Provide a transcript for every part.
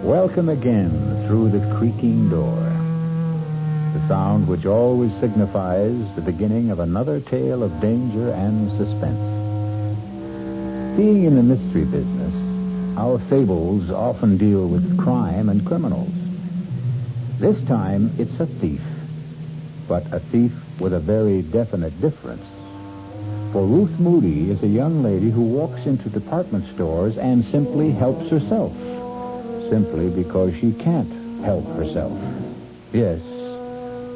Welcome again through the creaking door. The sound which always signifies the beginning of another tale of danger and suspense. Being in the mystery business, our fables often deal with crime and criminals. This time, it's a thief, but a thief with a very definite difference. For Ruth Moody is a young lady who walks into department stores and simply helps herself, simply because she can't help herself. Yes,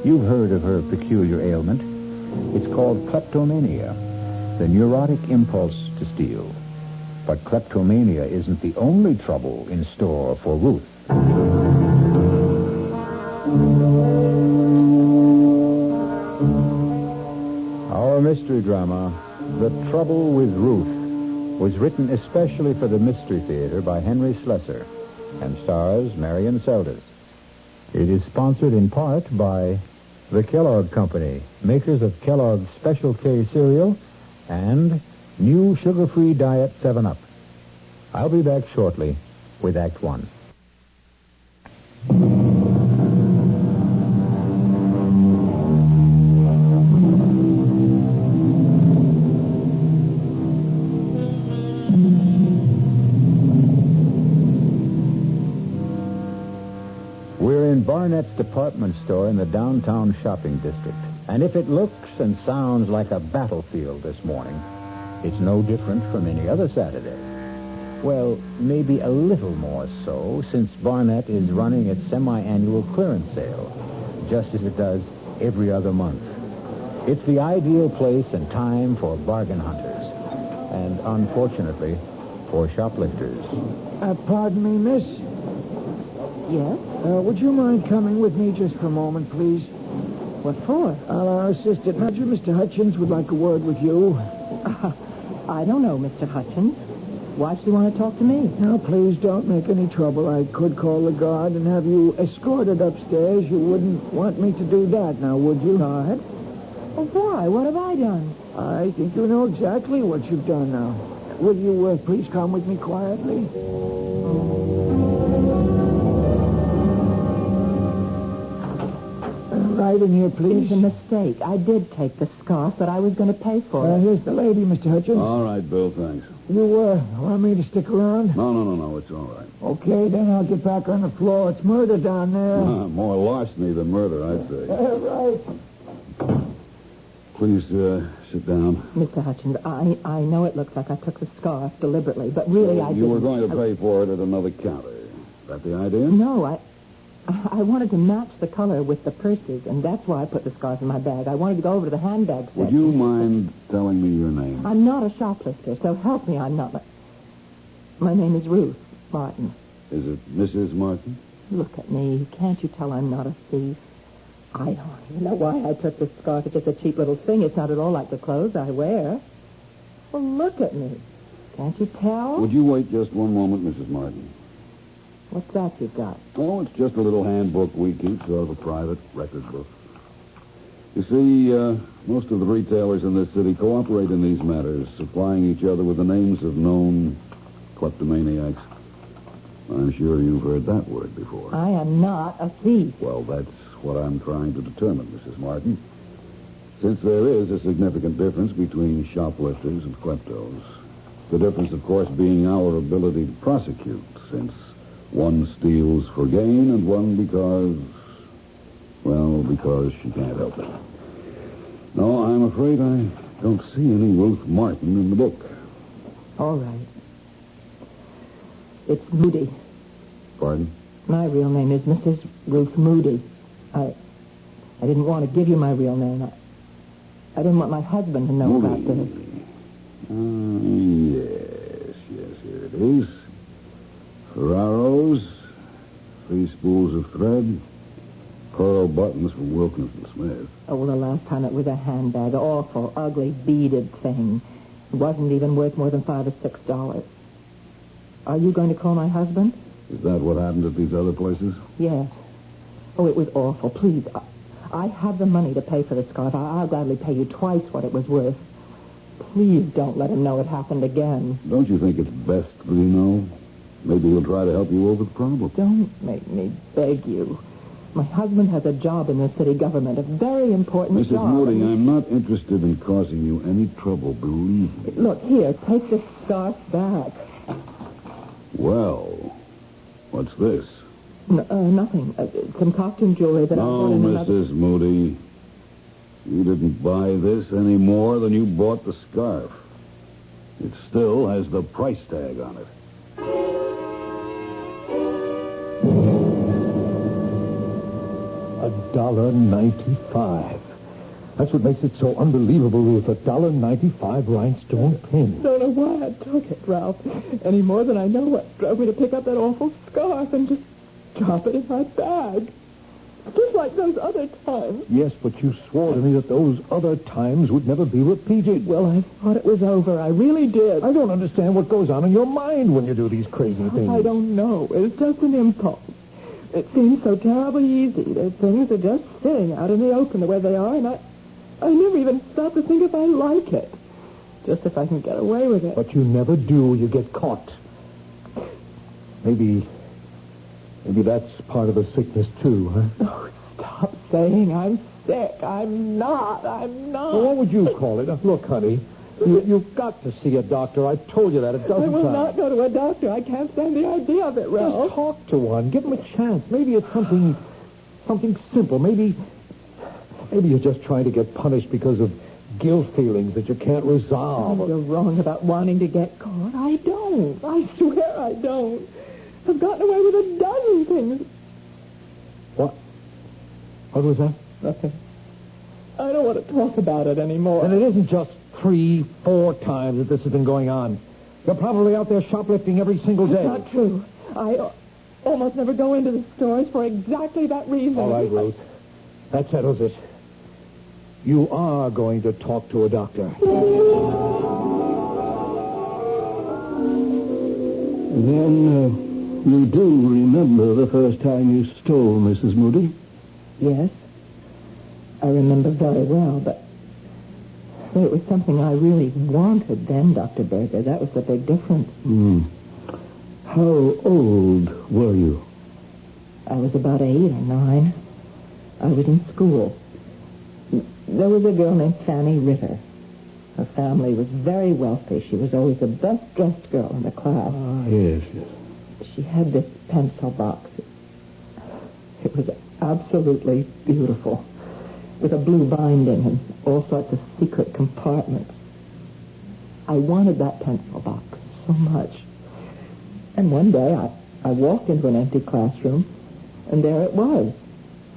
you've heard of her peculiar ailment. It's called kleptomania, the neurotic impulse to steal. But kleptomania isn't the only trouble in store for Ruth. Our mystery drama, The Trouble with Ruth, was written especially for the Mystery Theater by Henry Slessor and stars Marion Seldes. It is sponsored in part by the Kellogg Company, makers of Kellogg's Special K cereal and new sugar-free diet 7-Up. I'll be back shortly with Act One. We're in Barnett's department store in the downtown shopping district. And if it looks and sounds like a battlefield this morning, it's no different from any other Saturday. Well, maybe a little more so, since Barnett is running its semi-annual clearance sale, just as it does every other month. It's the ideal place and time for bargain hunters, and unfortunately, for shoplifters. Pardon me, miss? Yes? Would you mind coming with me just for a moment, please? What for? Our assistant manager, Mr. Hutchins, would like a word with you. I don't know, Mr. Hutchins. Why should you want to talk to me? Now, please don't make any trouble. I could call the guard and have you escorted upstairs. You wouldn't want me to do that, now, would you? Guard? Well, why? What have I done? I think you know exactly what you've done now. Will you please come with me quietly? Right in here, please. It's a mistake. I did take the scarf, but I was going to pay for it. Here's the lady, Mr. Hutchins. All right, Bill, thanks. You want me to stick around? No, it's all right. Okay, then I'll get back on the floor. It's murder down there. More larceny than murder, I'd say. Right. Please, sit down. Mr. Hutchins, I know it looks like I took the scarf deliberately, but really I didn't. You were going to pay for it at another counter. Is that the idea? No, I wanted to match the color with the purses, and that's why I put the scarf in my bag. I wanted to go over to the handbag section. Would you mind telling me your name? I'm not a shoplifter, so help me, I'm not. My name is Ruth Martin. Is it Mrs. Martin? Look at me. Can't you tell I'm not a thief? I don't even know why I took this scarf. It's just a cheap little thing. It's not at all like the clothes I wear. Well, look at me. Can't you tell? Would you wait just one moment, Mrs. Martin? What's that you've got? Oh, it's just a little handbook we keep, sort of a private record book. You see, most of the retailers in this city cooperate in these matters, supplying each other with the names of known kleptomaniacs. I'm sure you've heard that word before. I am not a thief. Well, that's what I'm trying to determine, Mrs. Martin. Since there is a significant difference between shoplifters and kleptos, the difference, of course, being our ability to prosecute, since one steals for gain and one because she can't help it. No, I'm afraid I don't see any Ruth Martin in the book. All right. It's Moody. Pardon? My real name is Mrs. Ruth Moody. I didn't want to give you my real name. I didn't want my husband to know Moody. about this. Yes, here it is. Ferraros, 3 spools of thread, pearl buttons from Wilkinson Smith. Oh, well, the last time it was a handbag. Awful, ugly, beaded thing. It wasn't even worth more than $5 or $6. Are you going to call my husband? Is that what happened at these other places? Yes. Oh, it was awful. Please, I have the money to pay for the scarf. I'll gladly pay you twice what it was worth. Please don't let him know it happened again. Don't you think it's best that he know? Maybe he'll try to help you over the problem. Don't make me beg you. My husband has a job in the city government, a very important Mrs. job. Moody, I'm not interested in causing you any trouble, believe me. Look, here, take this scarf back. Well, what's this? Nothing. Some costume jewelry that I bought in another... Mrs. Moody, you didn't buy this any more than you bought the scarf. It still has the price tag on it. $1.95. That's what makes it so unbelievable, Ruth. $1.95 rhinestone pin. Don't know why I took it, Ralph, any more than I know what drove me to pick up that awful scarf and just drop it in my bag. Just like those other times. Yes, but you swore to me that those other times would never be repeated. Well, I thought it was over. I really did. I don't understand what goes on in your mind when you do these crazy things. I don't know. It's just an impulse. It seems so terribly easy. Those things are just sitting out in the open the way they are, and I never even stop to think if I like it. Just if I can get away with it. But you never do. You get caught. Maybe that's part of the sickness, too, huh? Oh, stop saying I'm sick. I'm not. Well, what would you call it? Look, honey, you've got to see a doctor. I've told you that a dozen times. I will not go to a doctor. I can't stand the idea of it, Ralph. Just talk to one. Give him a chance. Maybe it's something simple. Maybe you're just trying to get punished because of guilt feelings that you can't resolve. Oh, you're wrong about wanting to get caught. I don't. I swear I don't. I've gotten away with a dozen things. What? What was that? Nothing. I don't want to talk about it anymore. And it isn't just 3-4 times that this has been going on. You're probably out there shoplifting every single day. That's not true. I almost never go into the stores for exactly that reason. All right, Ruth. That settles it. You are going to talk to a doctor. Then, you do remember the first time you stole, Mrs. Moody? Yes. I remember very well, but it was something I really wanted then, Dr. Berger. That was the big difference. How old were you? I was about 8 or 9. I was in school. There was a girl named Fanny Ritter. Her family was very wealthy. She was always the best-dressed girl in the class. Ah, yes. She had this pencil box. It was absolutely beautiful, with a blue binding and all sorts of secret compartments. I wanted that pencil box so much. And one day I walked into an empty classroom, and there it was,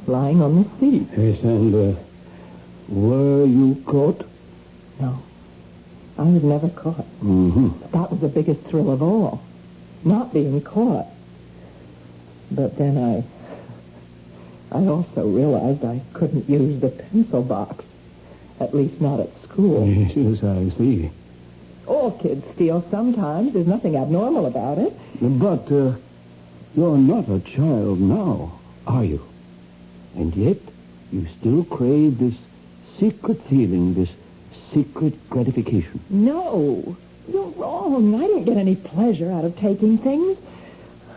lying on the seat. Yes, and were you caught? No, I was never caught. But that was the biggest thrill of all, not being caught. But then I also realized I couldn't use the pencil box, at least not at school. Yes, I see. All kids steal sometimes. There's nothing abnormal about it. But you're not a child now, are you? And yet you still crave this secret feeling, this secret gratification. No, you're wrong. I don't get any pleasure out of taking things.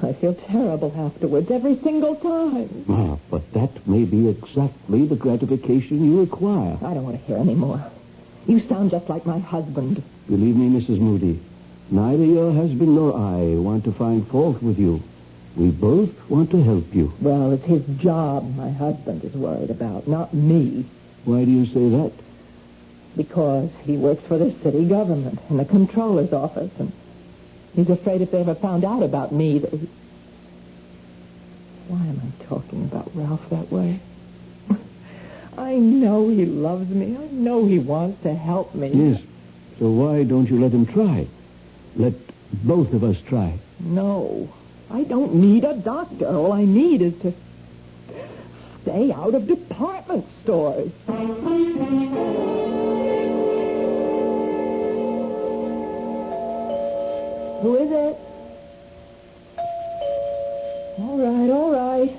I feel terrible afterwards every single time. Ah, but that may be exactly the gratification you require. I don't want to hear any more. You sound just like my husband. Believe me, Mrs. Moody, neither your husband nor I want to find fault with you. We both want to help you. Well, it's his job my husband is worried about, not me. Why do you say that? Because he works for the city government in the controller's office, and he's afraid if they ever found out about me that he... Why am I talking about Ralph that way? I know he loves me. I know he wants to help me. Yes. So why don't you let him try? Let both of us try. No. I don't need a doctor. All I need is to stay out of department stores. Who is it? All right.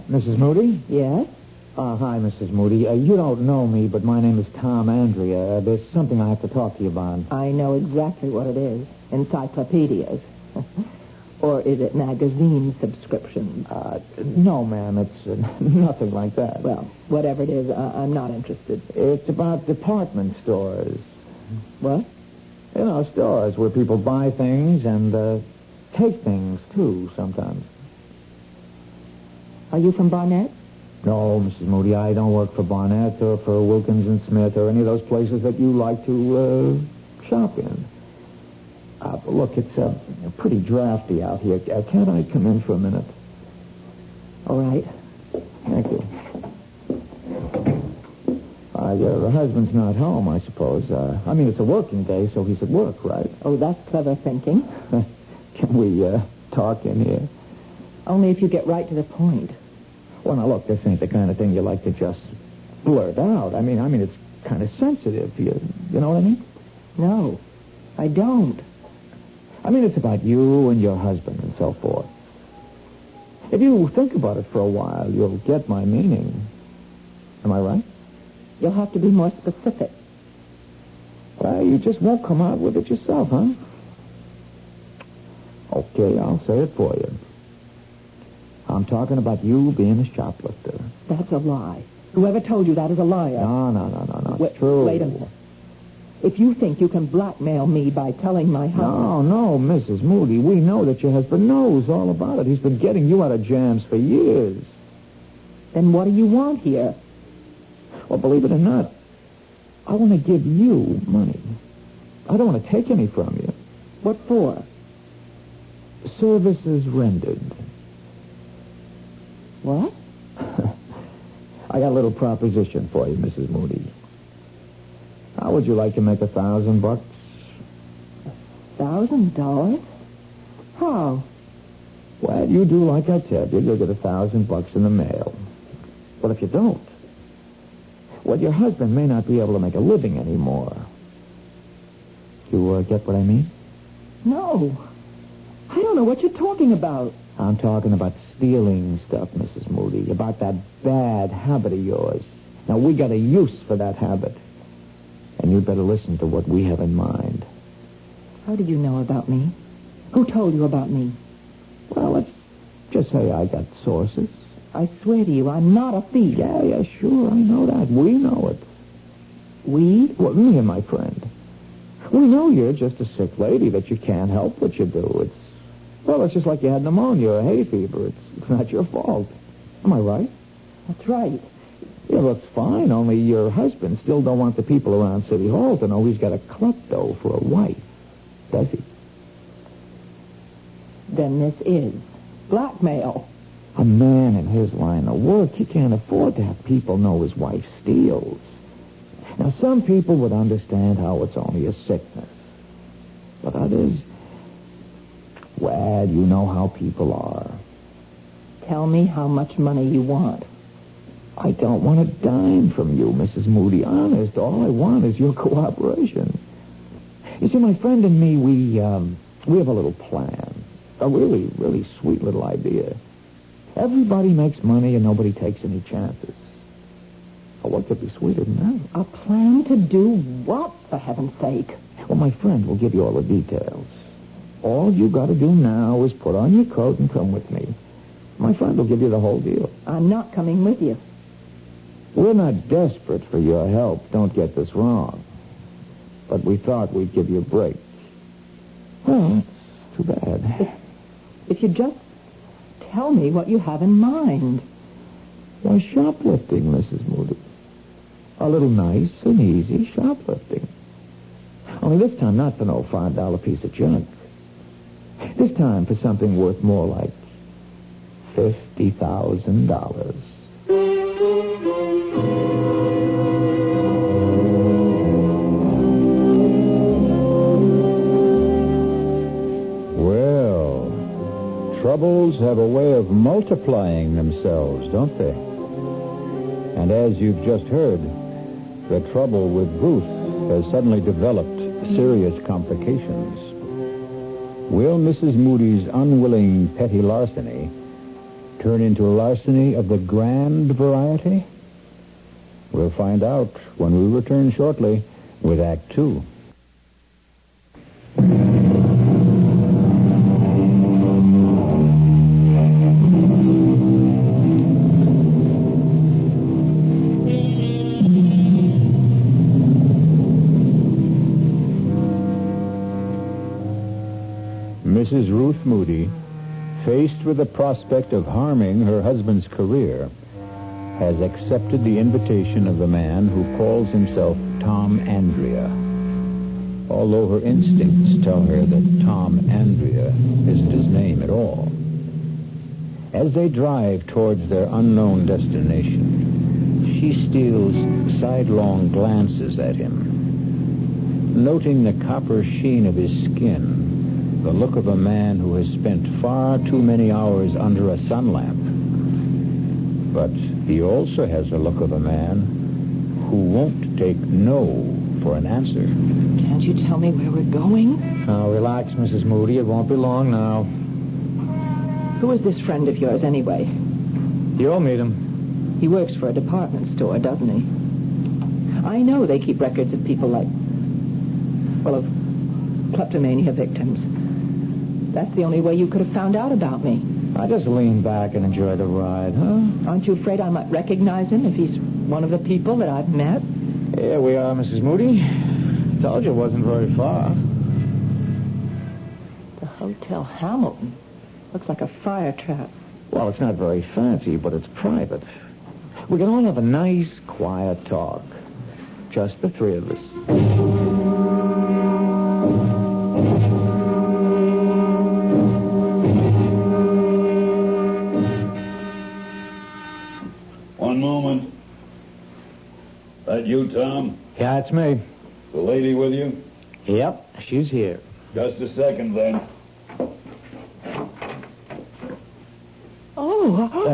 Mrs. Moody? Yes? Hi, Mrs. Moody. You don't know me, but my name is Tom Andrea. There's something I have to talk to you about. I know exactly what it is. Encyclopedias. Or is it magazine subscriptions? No, ma'am. It's nothing like that. Well, whatever it is, I'm not interested. It's about department stores. What? You know, stores where people buy things and take things, too, sometimes. Are you from Barnett? No, Mrs. Moody, I don't work for Barnett or for Wilkins and Smith or any of those places that you like to shop in. Look, it's pretty drafty out here. Can't I come in for a minute? All right. Thank you. Your husband's not home, I suppose. I mean, it's a working day, so he's at work, right? Oh, that's clever thinking. Can we talk in here? Only if you get right to the point. Well, now, look, this ain't the kind of thing you like to just blurt out. I mean, it's kind of sensitive. You know what I mean? No, I don't. I mean, it's about you and your husband and so forth. If you think about it for a while, you'll get my meaning. Am I right? You'll have to be more specific. Well, you just won't come out with it yourself, huh? Okay, I'll say it for you. I'm talking about you being a shoplifter. That's a lie. Whoever told you that is a liar. No. It's true. Wait a minute. If you think you can blackmail me by telling my husband... No, Mrs. Moody. We know that your husband knows all about it. He's been getting you out of jams for years. Then what do you want here? Well, believe it or not, I want to give you money. I don't want to take any from you. What for? Services rendered. What? I got a little proposition for you, Mrs. Moody. How would you like to make $1,000? $1,000? How? Well, you do like I tell you. You'll get $1,000 in the mail. But if you don't, well, your husband may not be able to make a living anymore. You get what I mean? No. I don't know what you're talking about. I'm talking about stealing stuff, Mrs. Moody, about that bad habit of yours. Now, we got a use for that habit. And you'd better listen to what we have in mind. How did you know about me? Who told you about me? Well, let's just say I got sources. I swear to you, I'm not a thief. Yeah, sure, I know that. We know it. We? Well, me and my friend. We know you're just a sick lady, that you can't help what you do. It's just like you had pneumonia or hay fever. It's not your fault. Am I right? That's right. Yeah, that's fine, only your husband still don't want the people around City Hall to know he's got a klepto for a wife. Does he? Then this is blackmail. A man in his line of work, he can't afford to have people know his wife steals. Now, some people would understand how it's only a sickness. But others, well, you know how people are. Tell me how much money you want. I don't want a dime from you, Mrs. Moody. Honest, all I want is your cooperation. You see, my friend and me, we have a little plan. A really, really sweet little idea. Everybody makes money and nobody takes any chances. Oh, what could be sweeter than that? A plan to do what, for heaven's sake? Well, my friend will give you all the details. All you got to do now is put on your coat and come with me. My friend will give you the whole deal. I'm not coming with you. We're not desperate for your help. Don't get this wrong. But we thought we'd give you a break. Well, it's too bad. If you just tell me what you have in mind. Why, shoplifting, Mrs. Moody. A little nice and easy shoplifting. Only this time not for no $5 piece of junk. This time for something worth more like $50,000. Well, troubles have a way of multiplying themselves, don't they? And as you've just heard, the trouble with Ruth has suddenly developed serious complications. Will Mrs. Moody's unwilling petty larceny turn into larceny of the grand variety? We'll find out when we return shortly with Act Two. Mrs. Ruth Moody, faced with the prospect of harming her husband's career, has accepted the invitation of the man who calls himself Tom Andrea, although her instincts tell her that Tom Andrea isn't his name at all. As they drive towards their unknown destination, she steals sidelong glances at him, noting the copper sheen of his skin, the look of a man who has spent far too many hours under a sun lamp. But he also has the look of a man who won't take no for an answer. Can't you tell me where we're going? Now, relax, Mrs. Moody. It won't be long now. Who is this friend of yours, anyway? You'll meet him. He works for a department store, doesn't he? I know they keep records of people like, well, of kleptomania victims. That's the only way you could have found out about me. I just lean back and enjoy the ride, huh? Aren't you afraid I might recognize him if he's one of the people that I've met? Here we are, Mrs. Moody. Told you it wasn't very far. The Hotel Hamilton. Looks like a fire trap. Well, it's not very fancy, but it's private. We can all have a nice, quiet talk. Just the three of us. One moment. That you, Tom? Yeah, it's me. The lady with you? Yep, she's here. Just a second, then.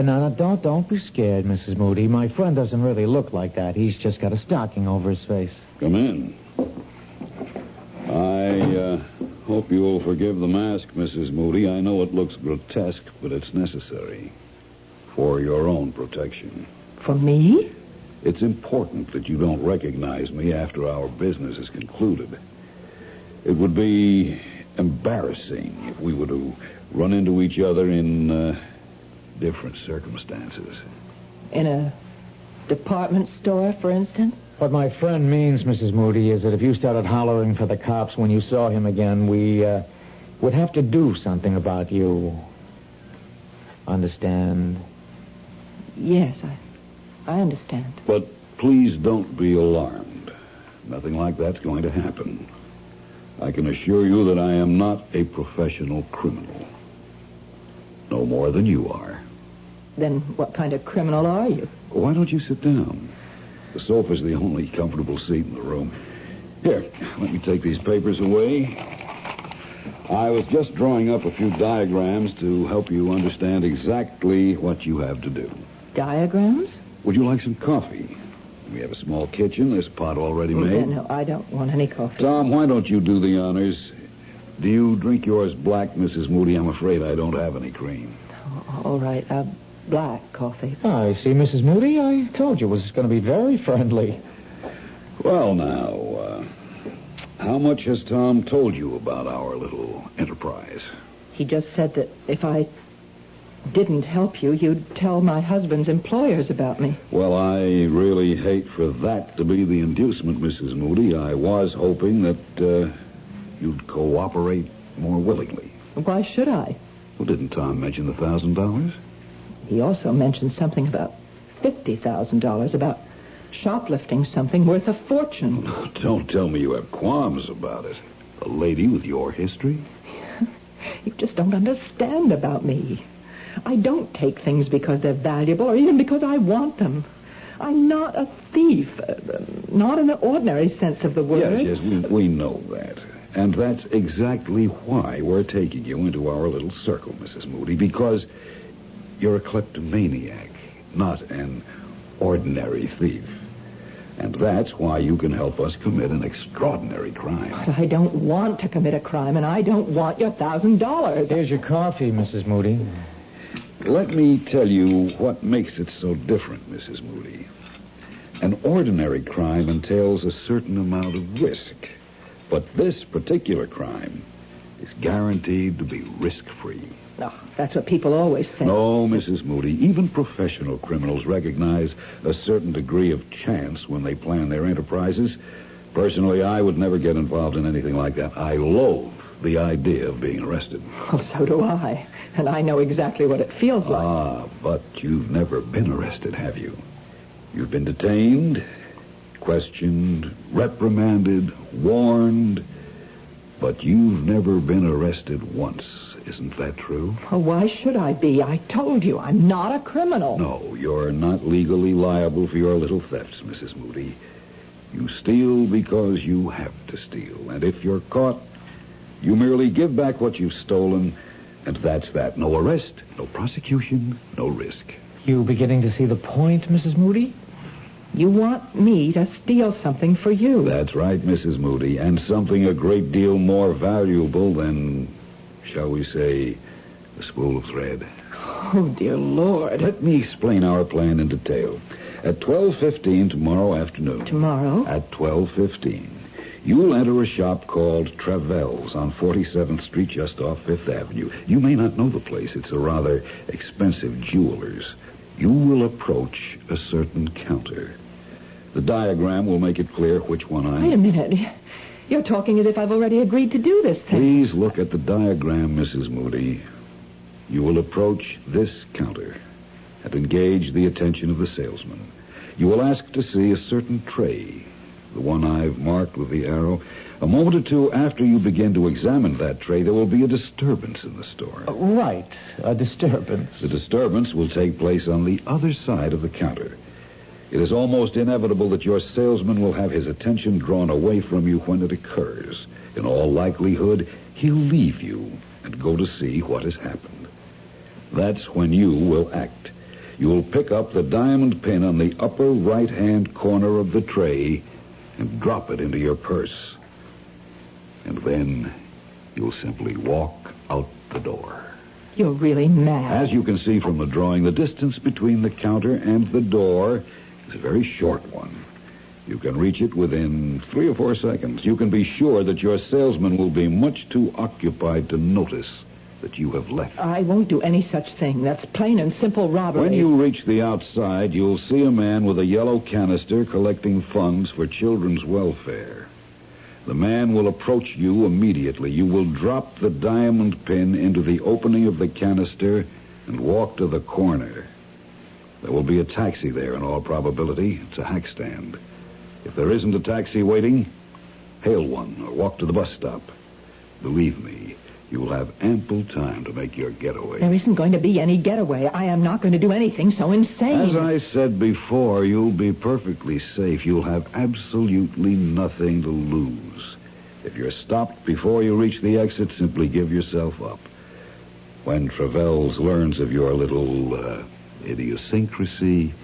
No, don't be scared, Mrs. Moody. My friend doesn't really look like that. He's just got a stocking over his face. Come in. I hope you will forgive the mask, Mrs. Moody. I know it looks grotesque, but it's necessary for your own protection. For me? It's important that you don't recognize me after our business is concluded. It would be embarrassing if we were to run into each other in different circumstances. In a department store, for instance? What my friend means, Mrs. Moody, is that if you started hollering for the cops when you saw him again, we would have to do something about you. Understand? Yes, I understand. But please don't be alarmed. Nothing like that's going to happen. I can assure you that I am not a professional criminal. No more than you are. Then what kind of criminal are you? Why don't you sit down? The sofa's the only comfortable seat in the room. Here, let me take these papers away. I was just drawing up a few diagrams to help you understand exactly what you have to do. Diagrams? Would you like some coffee? We have a small kitchen. There's a pot already made. No, I don't want any coffee. Tom, why don't you do the honors? Do you drink yours black, Mrs. Moody? I'm afraid I don't have any cream. Oh, all right, black coffee. I see, Mrs. Moody. I told you it was going to be very friendly. Well, now, how much has Tom told you about our little enterprise? He just said that if I didn't help you, you'd tell my husband's employers about me. Well, I really hate for that to be the inducement, Mrs. Moody. I was hoping that you'd cooperate more willingly. Why should I? Well, didn't Tom mention the $1,000? He also mentioned something about $50,000, about shoplifting something worth a fortune. Don't tell me you have qualms about it. A lady with your history? You just don't understand about me. I don't take things because they're valuable or even because I want them. I'm not a thief, not in the ordinary sense of the word. Yes, we know that. And that's exactly why we're taking you into our little circle, Mrs. Moody, because you're a kleptomaniac, not an ordinary thief. And that's why you can help us commit an extraordinary crime. But I don't want to commit a crime, and I don't want your $1,000. Here's your coffee, Mrs. Moody. Let me tell you what makes it so different, Mrs. Moody. An ordinary crime entails a certain amount of risk. But this particular crime is guaranteed to be risk-free. No, that's what people always say. No, Mrs. Moody. Even professional criminals recognize a certain degree of chance when they plan their enterprises. Personally, I would never get involved in anything like that. I loathe the idea of being arrested. Oh, so do I. And I know exactly what it feels like. Ah, but you've never been arrested, have you? You've been detained, questioned, reprimanded, warned, but you've never been arrested once. Isn't that true? Well, why should I be? I told you, I'm not a criminal. No, you're not legally liable for your little thefts, Mrs. Moody. You steal because you have to steal. And if you're caught, you merely give back what you've stolen, and that's that. No arrest, no prosecution, no risk. You beginning to see the point, Mrs. Moody? You want me to steal something for you. That's right, Mrs. Moody, and something a great deal more valuable than, shall we say, a spool of thread. Oh, dear Lord. Let me explain our plan in detail. At 12:15 tomorrow afternoon. Tomorrow? At 12:15. You'll enter a shop called Travell's on 47th Street, just off Fifth Avenue. You may not know the place. It's a rather expensive jeweler's. You will approach a certain counter. The diagram will make it clear which one I... Wait a minute. You're talking as if I've already agreed to do this thing. Please look at the diagram, Mrs. Moody. You will approach this counter and engage the attention of the salesman. You will ask to see a certain tray, the one I've marked with the arrow. A moment or two after you begin to examine that tray, there will be a disturbance in the store. Right, a disturbance. The disturbance will take place on the other side of the counter. It is almost inevitable that your salesman will have his attention drawn away from you when it occurs. In all likelihood, he'll leave you and go to see what has happened. That's when you will act. You will pick up the diamond pin on the upper right-hand corner of the tray and drop it into your purse. And then you'll simply walk out the door. You're really mad. As you can see from the drawing, the distance between the counter and the door is a very short one. You can reach it within 3 or 4 seconds. You can be sure that your salesman will be much too occupied to notice that you have left. I won't do any such thing. That's plain and simple robbery. When you reach the outside, you'll see a man with a yellow canister collecting funds for children's welfare. The man will approach you immediately. You will drop the diamond pin into the opening of the canister and walk to the corner. There will be a taxi there in all probability. It's a hack stand. If there isn't a taxi waiting, hail one or walk to the bus stop. Believe me, you will have ample time to make your getaway. There isn't going to be any getaway. I am not going to do anything so insane. As I said before, you'll be perfectly safe. You'll have absolutely nothing to lose. If you're stopped before you reach the exit, simply give yourself up. When Travell's learns of your little idiosyncrasy,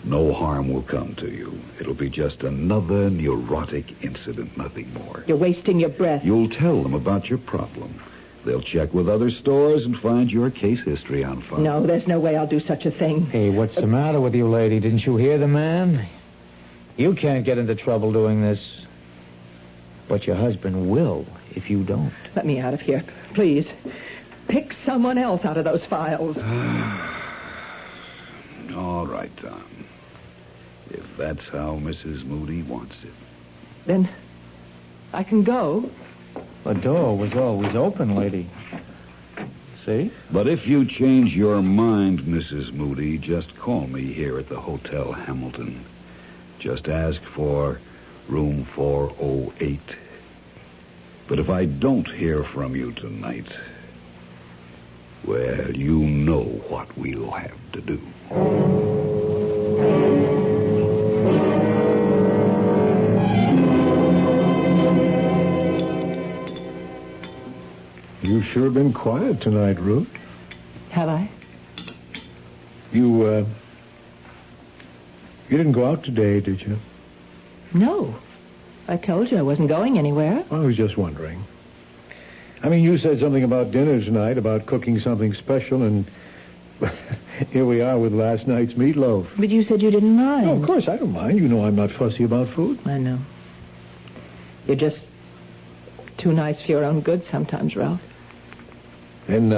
no harm will come to you. It'll be just another neurotic incident, nothing more. You're wasting your breath. You'll tell them about your problem. They'll check with other stores and find your case history on file. No, there's no way I'll do such a thing. Hey, what's the matter with you, lady? Didn't you hear the man? You can't get into trouble doing this. But your husband will if you don't. Let me out of here, please. Pick someone else out of those files. All right, Tom. If that's how Mrs. Moody wants it. Then I can go. The door was always open, lady. See? But if you change your mind, Mrs. Moody, just call me here at the Hotel Hamilton. Just ask for room 408. But if I don't hear from you tonight, well, you know what we'll have to do. You've sure been quiet tonight, Ruth. Have I? You didn't go out today, did you? No. I told you I wasn't going anywhere. I was just wondering. I mean, you said something about dinner tonight, about cooking something special, and Here we are with last night's meatloaf. But you said you didn't mind. No, of course I don't mind. You know I'm not fussy about food. I know. You're just too nice for your own good sometimes, Ralph. And,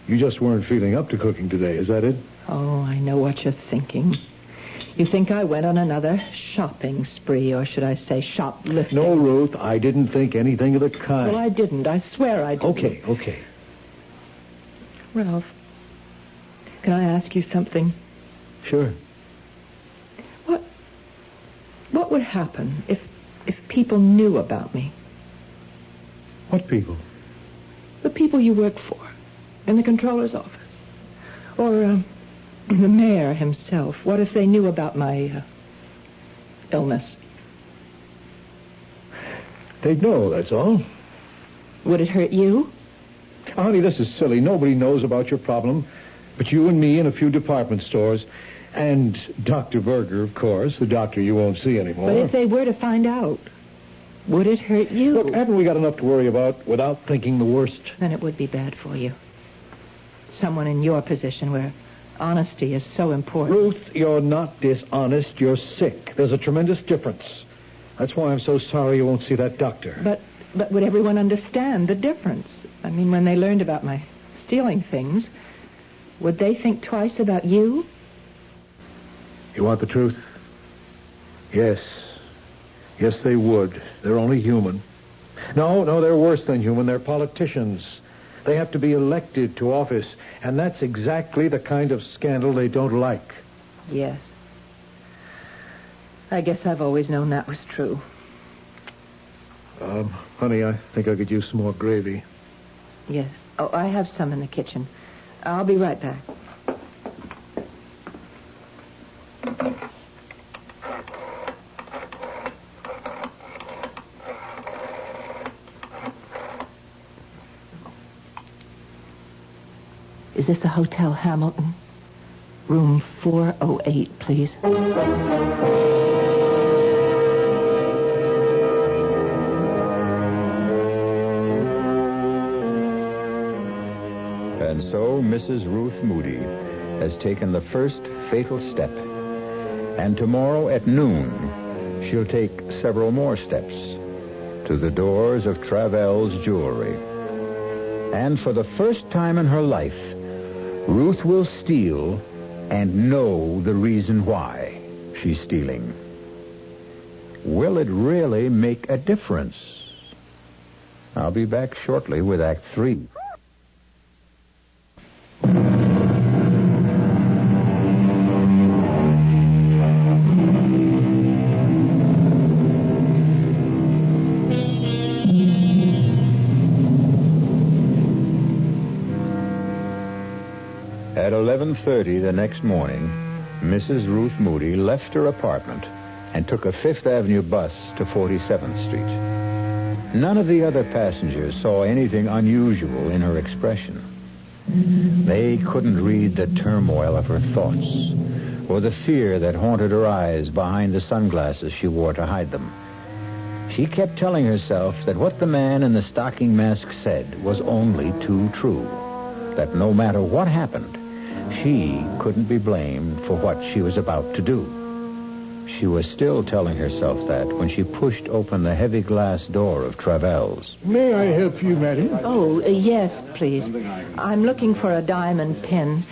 you just weren't feeling up to cooking today, is that it? Oh, I know what you're thinking. You think I went on another shopping spree, or should I say shoplifting? No, Ruth, I didn't think anything of the kind. Well, I didn't. I swear I didn't. Okay. Ralph, can I ask you something? Sure. What would happen if people knew about me? What people? The people you work for, in the controller's office. Or, the mayor himself. What if they knew about my, illness? They'd know, that's all. Would it hurt you? Honey, this is silly. Nobody knows about your problem but you and me and a few department stores. And Dr. Berger, of course, the doctor you won't see anymore. But if they were to find out, would it hurt you? Look, haven't we got enough to worry about without thinking the worst? Then it would be bad for you. Someone in your position where honesty is so important. Ruth, you're not dishonest. You're sick. There's a tremendous difference. That's why I'm so sorry you won't see that doctor. But would everyone understand the difference? I mean, when they learned about my stealing things, would they think twice about you? You want the truth? Yes. Yes, they would. They're only human. No, they're worse than human. They're politicians. They have to be elected to office, and that's exactly the kind of scandal they don't like. Yes. I guess I've always known that was true. Honey, I think I could use some more gravy. Yes. Oh, I have some in the kitchen. I'll be right back. Is this the Hotel Hamilton? Room 408, please. And so Mrs. Ruth Moody has taken the first fatal step. And tomorrow at noon, she'll take several more steps to the doors of Travell's Jewelry. And for the first time in her life, Ruth will steal and know the reason why she's stealing. Will it really make a difference? I'll be back shortly with Act 3. At 11:30 the next morning, Mrs. Ruth Moody left her apartment and took a Fifth Avenue bus to 47th Street. None of the other passengers saw anything unusual in her expression. They couldn't read the turmoil of her thoughts or the fear that haunted her eyes behind the sunglasses she wore to hide them. She kept telling herself that what the man in the stocking mask said was only too true, that no matter what happened, she couldn't be blamed for what she was about to do. She was still telling herself that when she pushed open the heavy glass door of Travell's. May I help you, madam? Oh, yes, please. I'm looking for a diamond pin.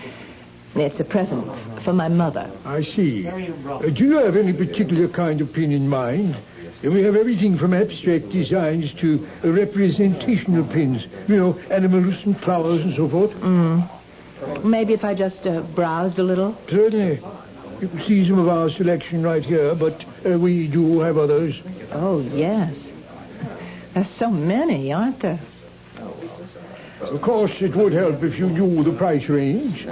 It's a present for my mother. I see. Do you have any particular kind of pin in mind? We have everything from abstract designs to representational pins. You know, animals and flowers and so forth. Maybe if I just browsed a little? Certainly. You can see some of our selection right here, but we do have others. Oh, yes. There's so many, aren't there? Of course, it would help if you knew the price range.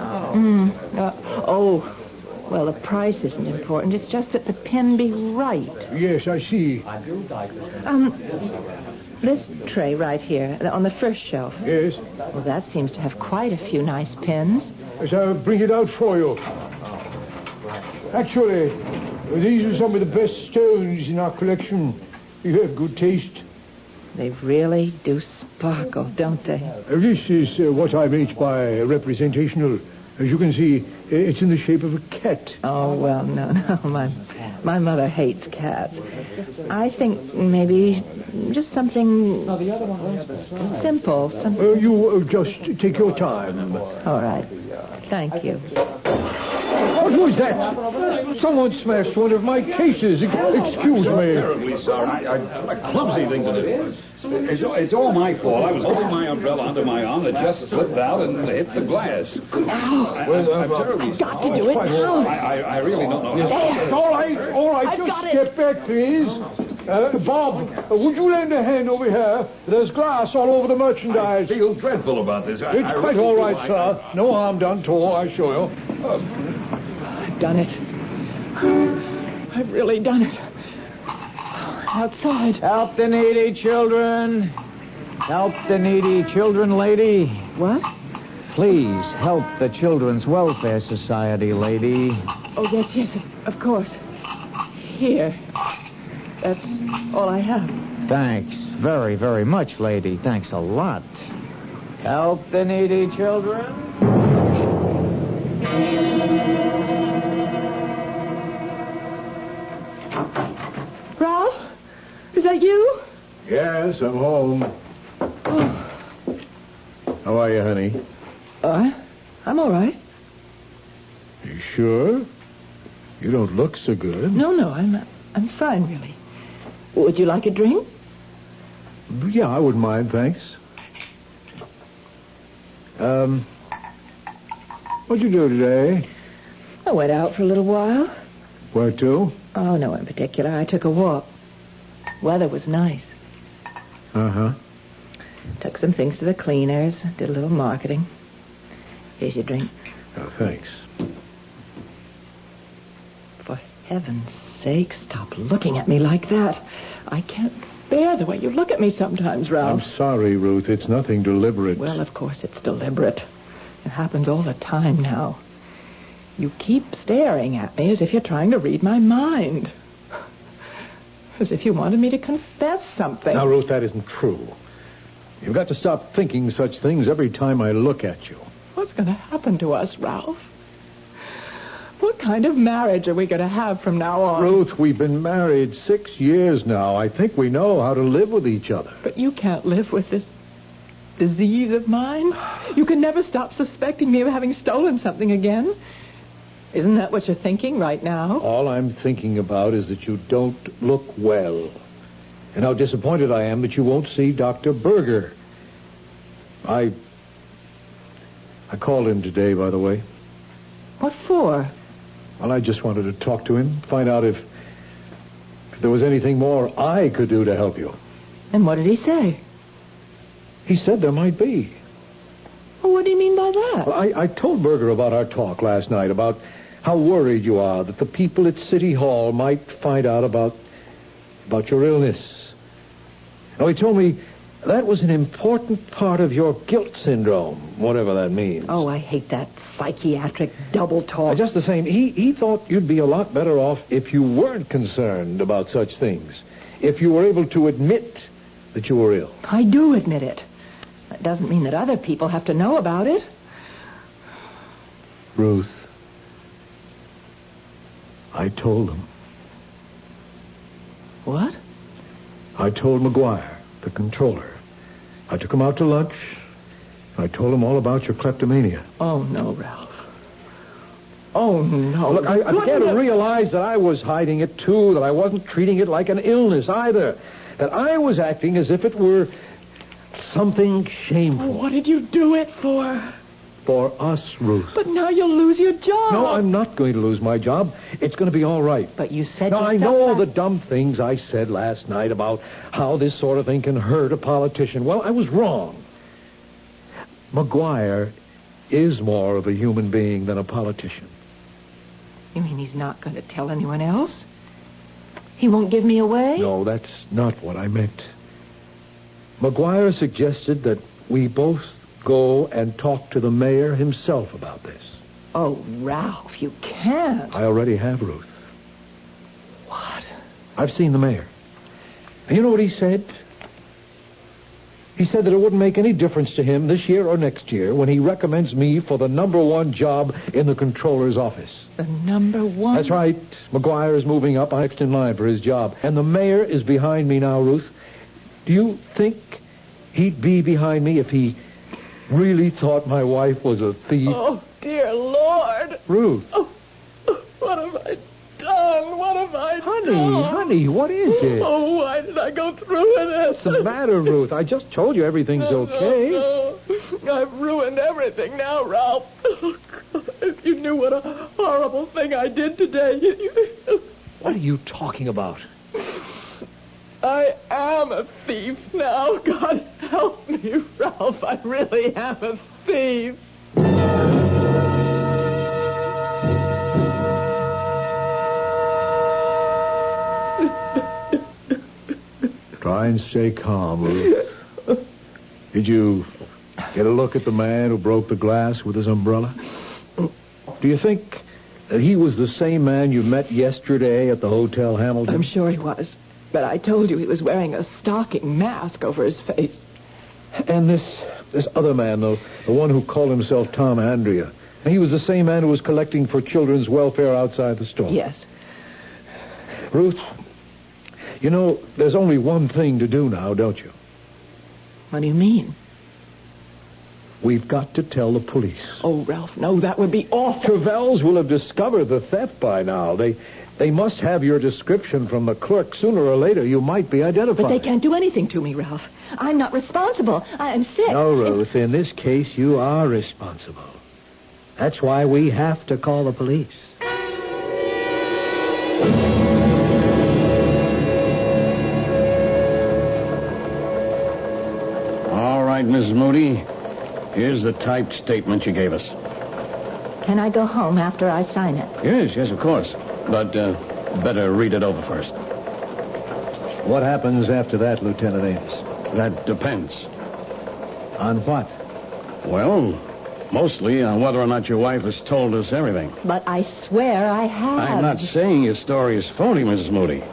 Well, the price isn't important. It's just that the pin be right. Yes, I see. This tray right here, on the first shelf. Yes? Well, that seems to have quite a few nice pins. Yes, I'll bring it out for you. Actually, these are some of the best stones in our collection. You have good taste. They really do sparkle, don't they? This is what I meant by representational. As you can see, it's in the shape of a cat. Oh, well, no. My mother hates cats. I think maybe just something simple. You just take your time. All right. Thank you. What was that? Someone smashed one of my cases. Excuse me. Terribly sorry. Clumsy thing to do. It's all my fault. I was holding my umbrella under my arm that just slipped out and hit the glass. I'm terribly sorry. Got to do it now. I really don't know. All right. I've Just got it. step back, please. Bob, would you lend a hand over here? There's glass all over the merchandise. I feel dreadful about this. It's quite all right, sir. No harm done to all, I assure you. I've done it. I've really done it. Outside. Help the needy children. Help the needy children, lady. What? Please help the Children's Welfare Society, lady. Oh, yes, of course. Here. That's all I have. Thanks very, very much, lady. Thanks a lot. Help the needy children. Ralph? Is that you? Yes, I'm home. Oh. How are you, honey? I'm all right. You sure? You don't look so good. No, I'm fine, really. Would you like a drink? Yeah, I wouldn't mind, thanks. What'd you do today? I went out for a little while. Where to? Oh, no in particular. I took a walk. Weather was nice. Uh-huh. Took some things to the cleaners. Did a little marketing. Here's your drink. Oh, thanks. For heaven's sake, stop looking at me like that. I can't bear the way you look at me sometimes, Ralph. I'm sorry, Ruth. It's nothing deliberate. Well, of course it's deliberate. It happens all the time now. You keep staring at me as if you're trying to read my mind. As if you wanted me to confess something. Now, Ruth, that isn't true. You've got to stop thinking such things every time I look at you. What's going to happen to us, Ralph? What kind of marriage are we going to have from now on? Ruth, we've been married 6 years now. I think we know how to live with each other. But you can't live with this disease of mine. You can never stop suspecting me of having stolen something again. Isn't that what you're thinking right now? All I'm thinking about is that you don't look well. And how disappointed I am that you won't see Dr. Berger. I called him today, by the way. What for? Well, I just wanted to talk to him, find out if there was anything more I could do to help you. And what did he say? He said there might be. Well, what do you mean by that? Well, I told Berger about our talk last night, about how worried you are that the people at City Hall might find out about your illness. Now, he told me that was an important part of your guilt syndrome, whatever that means. Oh, I hate that psychiatric double talk. Just the same, he thought you'd be a lot better off if you weren't concerned about such things. If you were able to admit that you were ill. I do admit it. That doesn't mean that other people have to know about it. Ruth, I told him. What? I told McGuire, the controller. I took him out to lunch. I told him all about your kleptomania. Oh, no, Ralph. Oh, no. Look, I began to realize that I was hiding it, too, that I wasn't treating it like an illness, either. That I was acting as if it were something shameful. Oh, what did you do it for? For us, Ruth. But now you'll lose your job. No, I'm not going to lose my job. It's going to be all right. But you said Now, I know the dumb things I said last night about how this sort of thing can hurt a politician. Well, I was wrong. McGuire is more of a human being than a politician. You mean he's not going to tell anyone else? He won't give me away? No, that's not what I meant. McGuire suggested that we both go and talk to the mayor himself about this. Oh, Ralph, you can't. I already have, Ruth. What? I've seen the mayor. And you know what he said? He said that it wouldn't make any difference to him this year or next year when he recommends me for the number one job in the controller's office. The number one? That's right. McGuire is moving up. I'm next in line for his job. And the mayor is behind me now, Ruth. Do you think he'd be behind me if he really thought my wife was a thief? Oh, dear Lord. Ruth. Oh, what have I done? What have I done? Honey, what is it? Oh, why did I go through with it? What's the matter, Ruth? I just told you everything's okay. No. I've ruined everything now, Ralph. Oh, God, if you knew what a horrible thing I did today. What are you talking about? I am a thief now. God help me, Ralph. I really am a thief. Try and stay calm, Ruth. Did you get a look at the man who broke the glass with his umbrella? Do you think that he was the same man you met yesterday at the Hotel Hamilton? I'm sure he was. But I told you he was wearing a stocking mask over his face. And this other man, though, the one who called himself Tom Andrea, he was the same man who was collecting for children's welfare outside the store? Yes. Ruth, you know, there's only one thing to do now, don't you? What do you mean? We've got to tell the police. Oh, Ralph, no, that would be awful. Trevells will have discovered the theft by now. They must have your description from the clerk. Sooner or later, you might be identified. But they can't do anything to me, Ralph. I'm not responsible. I'm sick. No, Ruth, in this case, you are responsible. That's why we have to call the police. All right, Mrs. Moody. Here's the typed statement you gave us. Can I go home after I sign it? Yes, of course. But better read it over first. What happens after that, Lieutenant Ames? That depends. On what? Well, mostly on whether or not your wife has told us everything. But I swear I have. I'm not saying your story is phony, Mrs. Moody.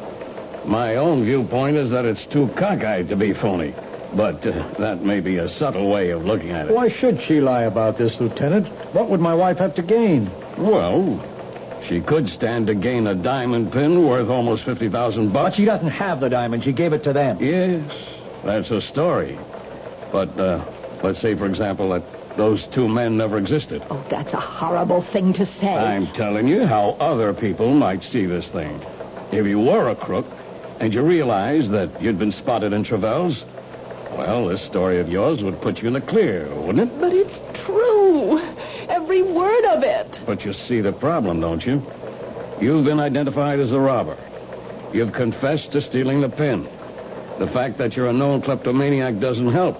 My own viewpoint is that it's too cockeyed to be phony. But that may be a subtle way of looking at it. Why should she lie about this, Lieutenant? What would my wife have to gain? Well, she could stand to gain a diamond pin worth almost $50,000. But she doesn't have the diamond. She gave it to them. Yes, that's a story. But let's say, for example, that those two men never existed. Oh, that's a horrible thing to say. I'm telling you how other people might see this thing. If you were a crook and you realized that you'd been spotted in Trevells, well, this story of yours would put you in the clear, wouldn't it? But it's true. Every word of it. But you see the problem, don't you? You've been identified as the robber. You've confessed to stealing the pin. The fact that you're a known kleptomaniac doesn't help.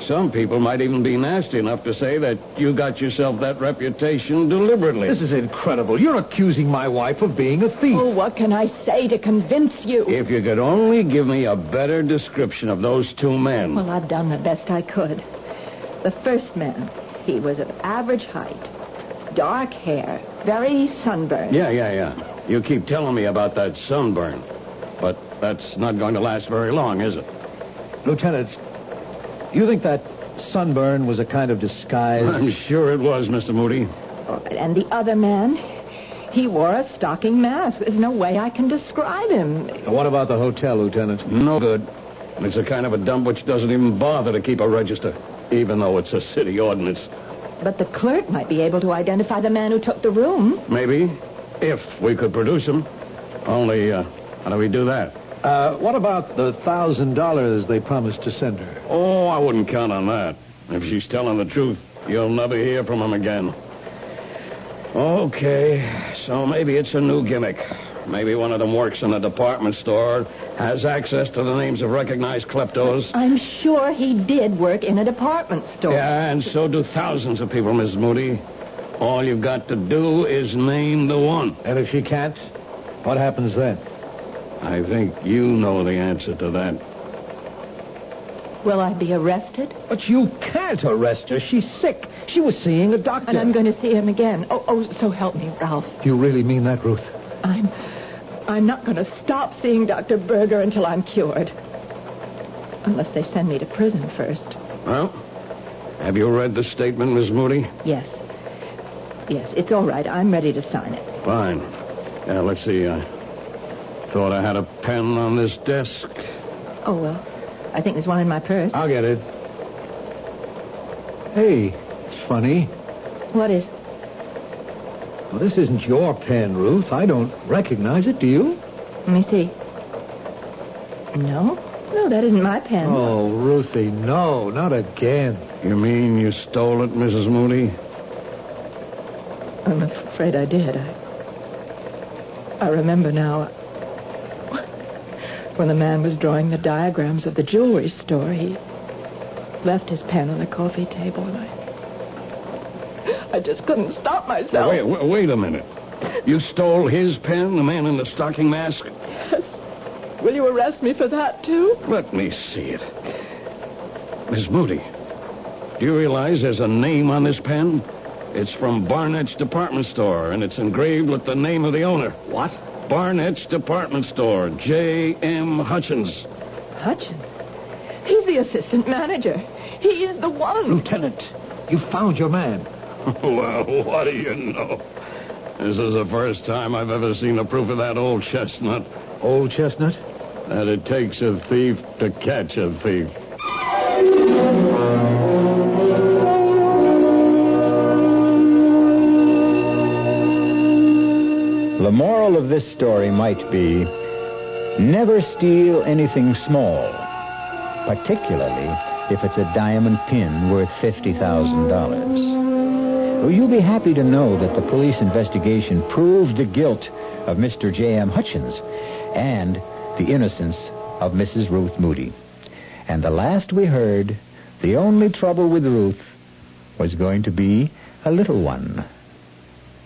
Some people might even be nasty enough to say that you got yourself that reputation deliberately. This is incredible. You're accusing my wife of being a thief. Oh, what can I say to convince you? If you could only give me a better description of those two men. Well, I've done the best I could. The first man, he was of average height, dark hair, very sunburned. Yeah. You keep telling me about that sunburn. But that's not going to last very long, is it? Lieutenant, you think that sunburn was a kind of disguise? I'm sure it was, Mr. Moody. All right, and the other man, he wore a stocking mask. There's no way I can describe him. What about the hotel, Lieutenant? No good. It's a kind of a dump which doesn't even bother to keep a register, even though it's a city ordinance. But the clerk might be able to identify the man who took the room. Maybe, if we could produce him. Only, how do we do that? What about the $1,000 they promised to send her? Oh, I wouldn't count on that. If she's telling the truth, you'll never hear from him again. Okay, so maybe it's a new gimmick. Maybe one of them works in a department store, has access to the names of recognized kleptos. I'm sure he did work in a department store. Yeah, and so do thousands of people, Miss Moody. All you've got to do is name the one. And if she can't, what happens then? I think you know the answer to that. Will I be arrested? But you can't arrest her. She's sick. She was seeing a doctor. And I'm going to see him again. Oh, so help me, Ralph. Do you really mean that, Ruth? I'm not going to stop seeing Dr. Berger until I'm cured. Unless they send me to prison first. Well, have you read the statement, Miss Moody? Yes. Yes, it's all right. I'm ready to sign it. Fine. Yeah, let's see. I thought I had a pen on this desk. Oh, well, I think there's one in my purse. I'll get it. Hey, it's funny. What is? Well, this isn't your pen, Ruth. I don't recognize it, do you? Let me see. No, that isn't my pen. Oh, Ruthie, no, not again. You mean you stole it, Mrs. Moody? I'm afraid I did. I remember now. When the man was drawing the diagrams of the jewelry store, he left his pen on the coffee table, and I just couldn't stop myself. Wait a minute. You stole his pen, the man in the stocking mask? Yes. Will you arrest me for that, too? Let me see it. Miss Moody, do you realize there's a name on this pen? It's from Barnett's department store, and it's engraved with the name of the owner. What? Barnett's department store, J.M. Hutchins. Hutchins? He's the assistant manager. He is the one. Lieutenant, you found your man. Well, what do you know? This is the first time I've ever seen the proof of that old chestnut. Old chestnut? That it takes a thief to catch a thief. The moral of this story might be, never steal anything small, particularly if it's a diamond pin worth $50,000. Well, you'll be happy to know that the police investigation proved the guilt of Mr. J.M. Hutchins and the innocence of Mrs. Ruth Moody. And the last we heard, the only trouble with Ruth was going to be a little one.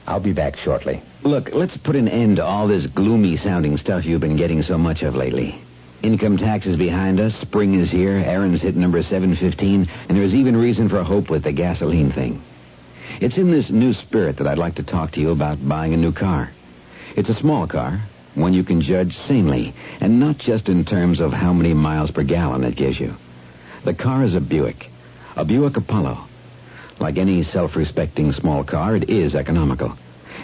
I'll be back shortly. Look, let's put an end to all this gloomy-sounding stuff you've been getting so much of lately. Income tax is behind us, spring is here, Aaron's hit number 715, and there's even reason for hope with the gasoline thing. It's in this new spirit that I'd like to talk to you about buying a new car. It's a small car, one you can judge sanely, and not just in terms of how many miles per gallon it gives you. The car is a Buick Apollo. Like any self-respecting small car, it is economical.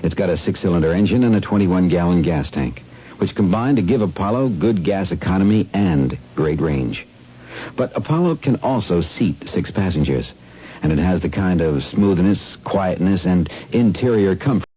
It's got a 6-cylinder engine and a 21-gallon gas tank, which combine to give Apollo good gas economy and great range. But Apollo can also seat 6 passengers, and it has the kind of smoothness, quietness, and interior comfort